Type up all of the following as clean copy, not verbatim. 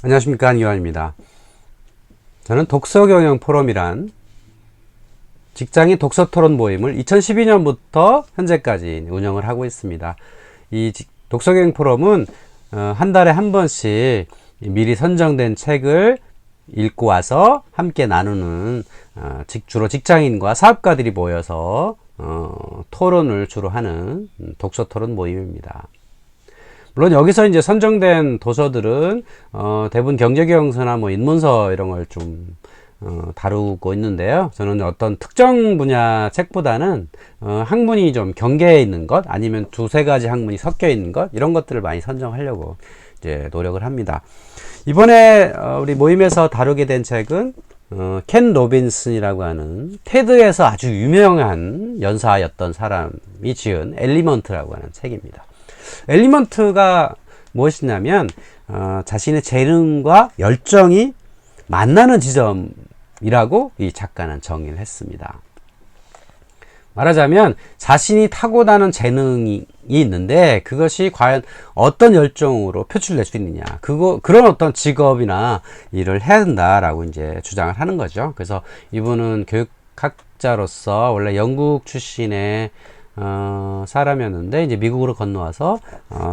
안녕하십니까, 한기환입니다. 저는 독서경영 포럼이란 직장인 독서토론 모임을 2012년부터 현재까지 운영을 하고 있습니다. 이 독서경영 포럼은 한 달에 한 번씩 미리 선정된 책을 읽고 와서 함께 나누는 주로 직장인과 사업가들이 모여서 토론을 주로 하는 독서토론 모임입니다. 물론 여기서 이제 선정된 도서들은 대부분 경제경영서나 뭐 인문서 이런 걸 좀 다루고 있는데요. 저는 어떤 특정 분야 책보다는 학문이 좀 경계에 있는 것, 아니면 두세 가지 학문이 섞여 있는 것, 이런 것들을 많이 선정하려고 이제 노력을 합니다. 이번에 우리 모임에서 다루게 된 책은 켄 로빈슨이라고 하는 테드에서 아주 유명한 연사였던 사람이 지은 엘리먼트라고 하는 책입니다. 엘리먼트가 무엇이냐면 자신의 재능과 열정이 만나는 지점이라고 이 작가는 정의를 했습니다. 말하자면 자신이 타고나는 재능이 있는데 그것이 과연 어떤 열정으로 표출될 수 있느냐, 그런 어떤 직업이나 일을 해야 된다라고 이제 주장을 하는 거죠. 그래서 이분은 교육학자로서 원래 영국 출신의 사람이었는데 이제 미국으로 건너와서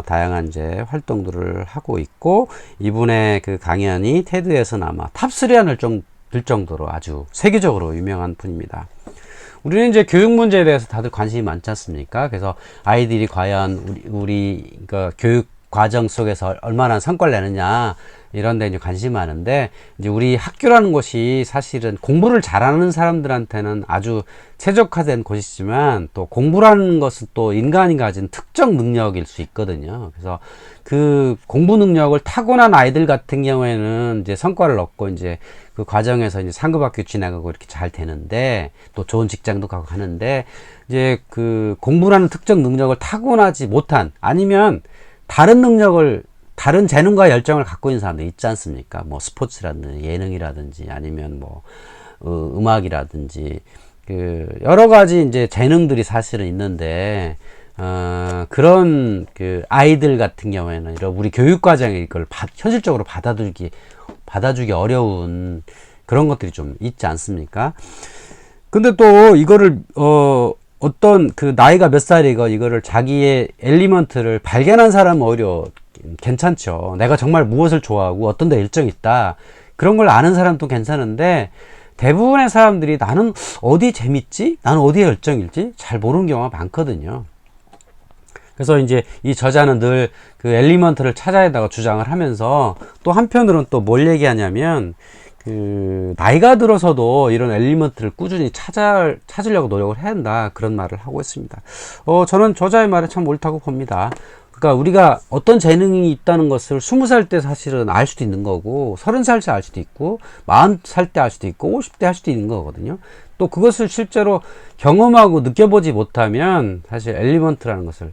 다양한 이제 활동들을 하고 있고, 이분의 그 강연이 테드에서는 아마 탑3 안을 들 정도로 아주 세계적으로 유명한 분입니다. 우리는 이제 교육 문제에 대해서 다들 관심이 많지 않습니까? 그래서 아이들이 과연 우리 그 교육 과정 속에서 얼마나 성과를 내느냐, 이런 데 이제 관심이 많은데, 이제 우리 학교라는 곳이 사실은 공부를 잘하는 사람들한테는 아주 최적화된 곳이지만, 또 공부라는 것은 또 인간이 가진 특정 능력일 수 있거든요. 그래서 그 공부 능력을 타고난 아이들 같은 경우에는 이제 성과를 얻고 이제 그 과정에서 이제 상급학교 지나가고 이렇게 잘 되는데, 또 좋은 직장도 가고 하는데, 이제 그 공부라는 특정 능력을 타고나지 못한, 아니면 다른 재능과 열정을 갖고 있는 사람들 있지 않습니까? 뭐 스포츠라든지 예능이라든지 아니면 뭐 음악이라든지 여러 가지 이제 재능들이 사실은 있는데, 그런 그 아이들 같은 경우에는 이런 우리 교육 과정에 이걸 현실적으로 받아주기 어려운 그런 것들이 좀 있지 않습니까? 근데 또 이거를 어떤 그 나이가 몇 살이고 이거를 자기의 엘리먼트를 발견한 사람은 오히려 괜찮죠. 내가 정말 무엇을 좋아하고 어떤 데 열정이 있다, 그런 걸 아는 사람도 괜찮은데, 대부분의 사람들이 나는 어디 재밌지? 나는 어디에 열정일지 잘 모르는 경우가 많거든요. 그래서 이제 이 저자는 늘 그 엘리먼트를 찾아야다가 주장을 하면서, 또 한편으로는 또 뭘 얘기하냐면, 나이가 들어서도 이런 엘리먼트를 꾸준히 찾으려고 노력을 해야 한다, 그런 말을 하고 있습니다. 저는 저자의 말에 참 옳다고 봅니다. 그러니까 우리가 어떤 재능이 있다는 것을 20살 때 사실은 알 수도 있는 거고, 30살 때 알 수도 있고, 40살 때 알 수도 있고, 50대 할 수도 있는 거거든요. 또 그것을 실제로 경험하고 느껴보지 못하면 사실 엘리먼트라는 것을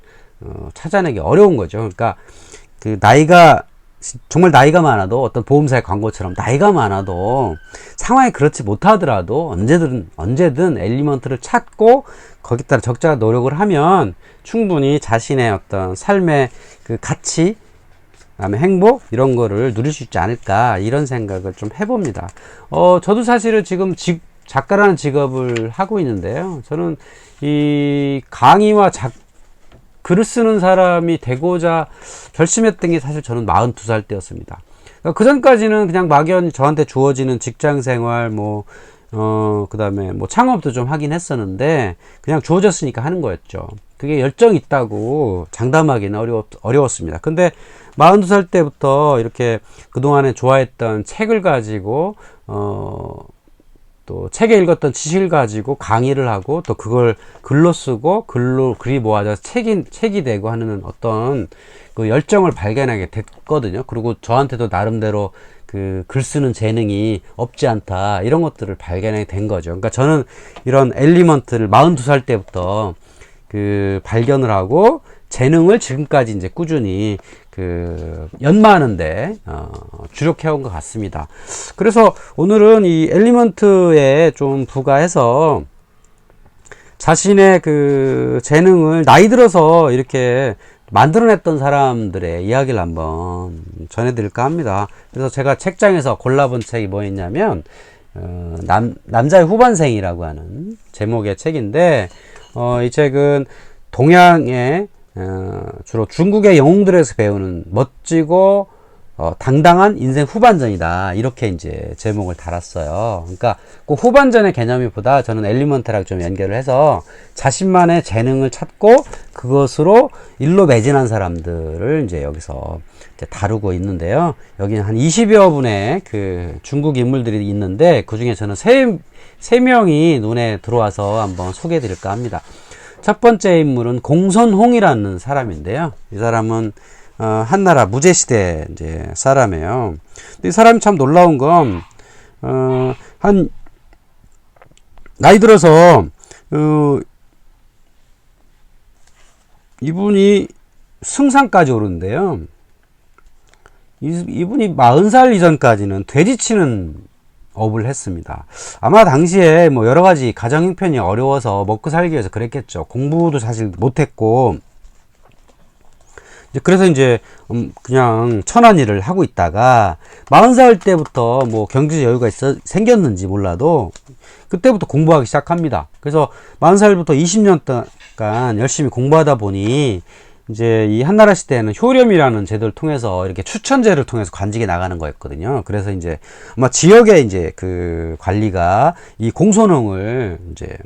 찾아내기 어려운 거죠. 그러니까 정말 나이가 많아도, 어떤 보험사의 광고처럼 나이가 많아도 상황이 그렇지 못하더라도 언제든 엘리먼트를 찾고 거기에 따라 적절한 노력을 하면 충분히 자신의 어떤 삶의 그 가치, 그다음에 행복, 이런 거를 누릴 수 있지 않을까, 이런 생각을 좀 해봅니다. 저도 사실은 지금 작가라는 직업을 하고 있는데요. 저는 이 강의와 글을 쓰는 사람이 되고자 결심했던 게 사실 저는 42살 때였습니다. 그 전까지는 그냥 막연히 저한테 주어지는 직장 생활, 그 다음에 뭐 창업도 좀 하긴 했었는데, 그냥 주어졌으니까 하는 거였죠. 그게 열정이 있다고 장담하기는 어려웠습니다. 근데 42살 때부터 이렇게 그동안에 좋아했던 책을 가지고, 또 책에 읽었던 지식을 가지고 강의를 하고, 또 그걸 글로 쓰고 글이 모아져서 책이 되고 하는 어떤 그 열정을 발견하게 됐거든요. 그리고 저한테도 나름대로 그 글 쓰는 재능이 없지 않다, 이런 것들을 발견하게 된 거죠. 그러니까 저는 이런 엘리먼트를 42살 때부터 그 발견을 하고, 재능을 지금까지 이제 꾸준히 연마하는데 주력해온 것 같습니다. 그래서 오늘은 이 엘리먼트에 좀 부가해서 자신의 그 재능을 나이 들어서 이렇게 만들어냈던 사람들의 이야기를 한번 전해드릴까 합니다. 그래서 제가 책장에서 골라본 책이 뭐였냐면 남자의 후반생이라고 하는 제목의 책인데, 이 책은 동양의 주로 중국의 영웅들에서 배우는 멋지고 당당한 인생 후반전이다, 이렇게 이제 제목을 달았어요. 그러니까 그 후반전의 개념이보다 저는 엘리먼트랑 좀 연결을 해서 자신만의 재능을 찾고 그것으로 일로 매진한 사람들을 이제 여기서 이제 다루고 있는데요. 여기는 한 20여 분의 그 중국 인물들이 있는데, 그 중에 저는 세 명이 눈에 들어와서 한번 소개해 드릴까 합니다. 첫 번째 인물은 공손홍이라는 사람인데요. 이 사람은 한나라 무제시대 이제 사람이에요. 근데 이 사람이 참 놀라운 건, 한, 나이 들어서, 이분이 승상까지 오르는데요. 이분이 40살 이전까지는 돼지치는 업을 했습니다. 아마 당시에 뭐 여러 가지 가정 형편이 어려워서 먹고 살기 위해서 그랬겠죠. 공부도 사실 못했고, 그래서 이제 그냥 천한 일을 하고 있다가 40살 때부터 뭐 경제적 여유가 생겼는지 몰라도 그때부터 공부하기 시작합니다. 그래서 40살부터 20년 동안 열심히 공부하다 보니 이제 이 한나라 시대에는 효렴이라는 제도를 통해서 이렇게 추천제를 통해서 관직에 나가는 거였거든요. 그래서 이제 아마 지역의 이제 그 관리가 이 공손홍을 이제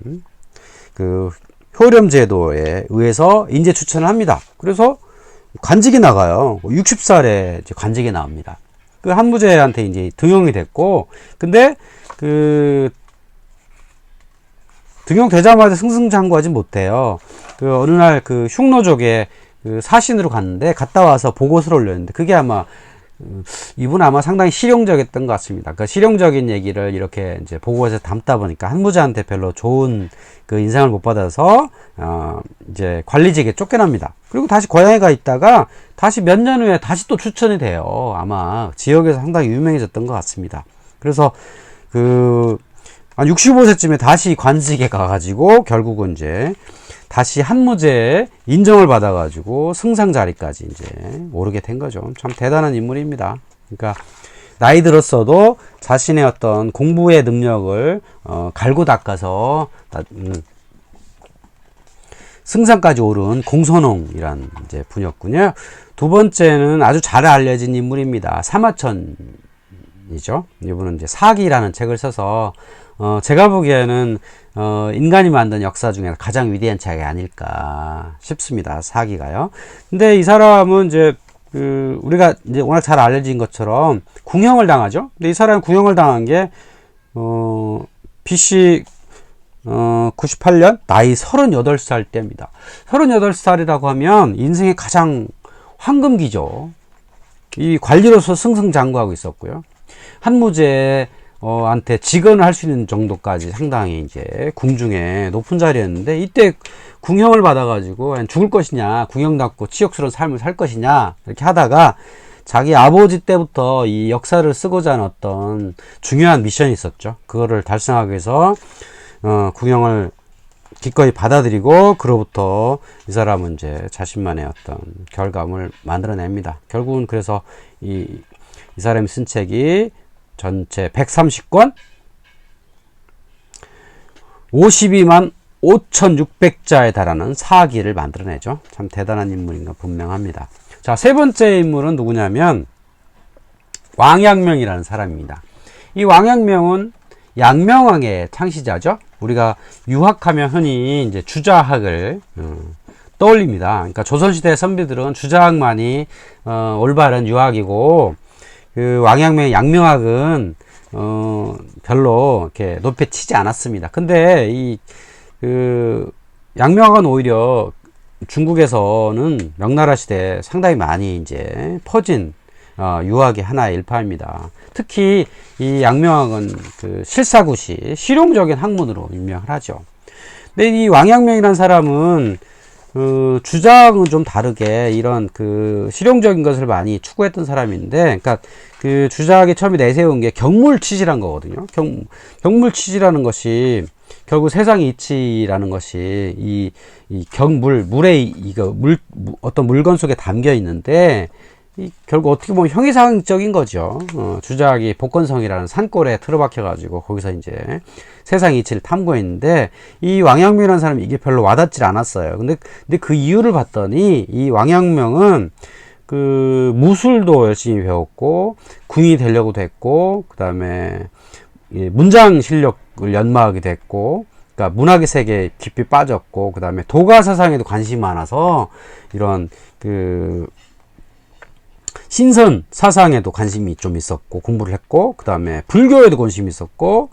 그 효렴 제도에 의해서 인재 추천을 합니다. 그래서 관직이 나가요. 60살에 이제 관직이 나옵니다. 그 한무제한테 이제 등용이 됐고, 근데 그 등용되자마자 승승장구하지 못해요. 그 어느 날 그 흉노족의 그 사신으로 갔는데, 갔다 와서 보고서를 올렸는데, 그게 아마 이분 아마 상당히 실용적이었던 것 같습니다. 그 실용적인 얘기를 이렇게 이제 보고서에 담다 보니까 한무제한테 별로 좋은 그 인상을 못 받아서 이제 관리직에 쫓겨납니다. 그리고 다시 고향에 가 있다가 다시 몇 년 후에 다시 또 추천이 돼요. 아마 지역에서 상당히 유명해졌던 것 같습니다. 그래서 한 65세쯤에 다시 관직에 가가지고 결국은 이제 다시 한무제의 인정을 받아가지고 승상 자리까지 이제 오르게 된 거죠. 참 대단한 인물입니다. 그러니까 나이 들었어도 자신의 어떤 공부의 능력을 갈고 닦아서 승상까지 오른 공손홍이란 이제 분이었군요. 두 번째는 아주 잘 알려진 인물입니다. 사마천이죠. 이분은 이제 사기라는 책을 써서 제가 보기에는 인간이 만든 역사 중에 가장 위대한 책이 아닐까 싶습니다. 사기가요. 근데 이 사람은 이제 우리가 이제 워낙 잘 알려진 것처럼 궁형을 당하죠. 근데 이 사람은 궁형을 당한 게 BC 98년 나이 38살 때입니다. 38살이라고 하면 인생의 가장 황금기죠. 이 관리로서 승승장구하고 있었고요. 한무제 한테 직언을 할 수 있는 정도까지 상당히 이제 궁중에 높은 자리였는데, 이때 궁형을 받아가지고 죽을 것이냐, 궁형답고 치욕스러운 삶을 살 것이냐, 이렇게 하다가 자기 아버지 때부터 이 역사를 쓰고자 하는 어떤 중요한 미션이 있었죠. 그거를 달성하기 위해서 궁형을 기꺼이 받아들이고, 그로부터 이 사람은 이제 자신만의 어떤 결과물을 만들어냅니다. 결국은 그래서 이 사람이 쓴 책이 전체 130권 52만 5,600자에 달하는 사기를 만들어내죠. 참 대단한 인물인 건 분명합니다. 자, 세 번째 인물은 누구냐면 왕양명이라는 사람입니다. 이 왕양명은 양명왕의 창시자죠. 우리가 유학하면 흔히 이제 주자학을 떠올립니다. 그러니까 조선시대 선비들은 주자학만이 올바른 유학이고, 그 왕양명의 양명학은 별로 이렇게 높이 치지 않았습니다. 근데 이 양명학은 오히려 중국에서는 명나라 시대에 상당히 많이 이제 퍼진 유학의 하나의 일파입니다. 특히 이 양명학은 그 실사구시, 실용적인 학문으로 유명하죠. 근데 이 왕양명이라는 사람은 주장은 좀 다르게 이런 실용적인 것을 많이 추구했던 사람인데, 그러니까 주장이 처음에 내세운 게 경물치지란 거거든요. 경물치지라는 것이 결국 세상 이치라는 것이 이 물에 어떤 물건 속에 담겨 있는데, 결국 어떻게 보면 형이상적인 거죠. 주작이 복건성이라는 산골에 틀어박혀 가지고 거기서 이제 세상 이치를 탐구했는데, 이 왕양명이라는 사람이 이게 별로 와닿질 않았어요. 근데 그 이유를 봤더니 이 왕양명은 그 무술도 열심히 배웠고 궁이 되려고도 했고, 그 다음에 문장 실력을 연마하게 됐고, 그러니까 문학의 세계에 깊이 빠졌고, 그 다음에 도가 사상에도 관심이 많아서 이런 그 신선 사상에도 관심이 좀 있었고 공부를 했고, 그 다음에 불교에도 관심이 있었고,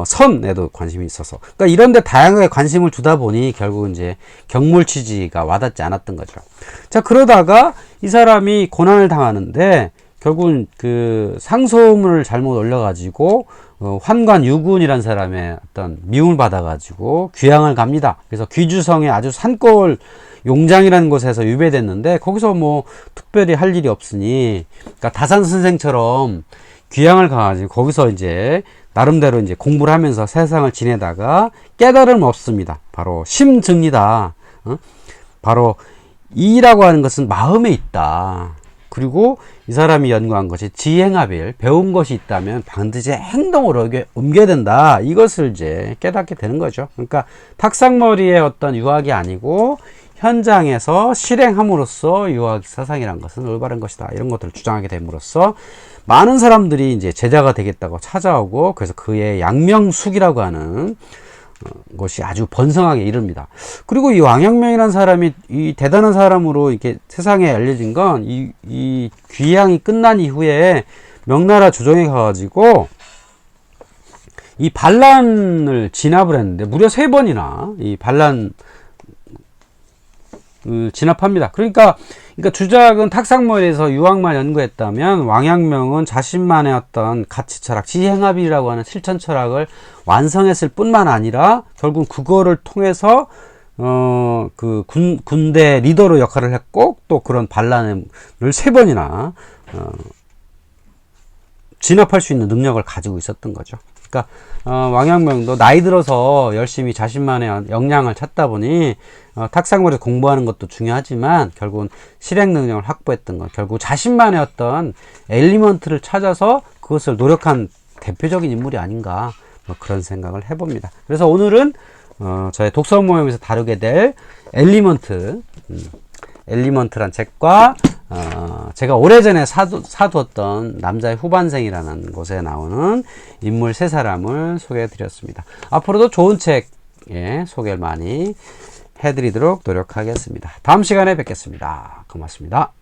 선에도 관심이 있어서, 그러니까 이런데 다양하게 관심을 두다 보니 결국 이제 경물 취지가 와닿지 않았던 거죠. 자, 그러다가 이 사람이 고난을 당하는데 결국은 그 상소문을 잘못 올려가지고 환관 유군이라는 사람의 어떤 미움을 받아가지고 귀양을 갑니다. 그래서 귀주성의 아주 산골 용장이라는 곳에서 유배됐는데, 거기서 뭐 특별히 할 일이 없으니, 그러니까 다산 선생처럼 귀양을 가가지고 거기서 이제 나름대로 이제 공부를 하면서 세상을 지내다가 깨달음 얻습니다. 바로 심증이다. 바로 이라고 하는 것은 마음에 있다. 그리고 이 사람이 연구한 것이 지행합일, 배운 것이 있다면 반드시 행동으로 옮겨야 된다. 이것을 이제 깨닫게 되는 거죠. 그러니까 탁상머리의 어떤 유학이 아니고 현장에서 실행함으로써 유학 사상이란 것은 올바른 것이다. 이런 것들을 주장하게 됨으로써 많은 사람들이 이제 제자가 되겠다고 찾아오고, 그래서 그의 양명숙이라고 하는 것이 아주 번성하게 이릅니다. 그리고 이 왕양명이라는 사람이 이 대단한 사람으로 이렇게 세상에 알려진 건 이 귀향이 끝난 이후에 명나라 조정에 가가지고 이 반란을 진압을 했는데 무려 3번이나 이 반란 진압합니다. 그러니까 주작은 탁상머리에서 유학만 연구했다면 왕양명은 자신만의 어떤 가치 철학, 지행합이라고 하는 실천 철학을 완성했을 뿐만 아니라 결국 그거를 통해서 그 군대 리더로 역할을 했고, 또 그런 반란을 3번이나 진압할 수 있는 능력을 가지고 있었던 거죠. 그러니까 왕양명도 나이 들어서 열심히 자신만의 역량을 찾다 보니 탁상머리에서 공부하는 것도 중요하지만 결국은 실행 능력을 확보했던 것, 결국 자신만의 어떤 엘리먼트를 찾아서 그것을 노력한 대표적인 인물이 아닌가, 뭐 그런 생각을 해봅니다. 그래서 오늘은 저의 독서 모임에서 다루게 될 엘리먼트란 책과 제가 오래전에 사두었던 남자의 후반생이라는 곳에 나오는 인물 3사람을 소개해 드렸습니다. 앞으로도 좋은 책 소개를 많이 해드리도록 노력하겠습니다. 다음 시간에 뵙겠습니다. 고맙습니다.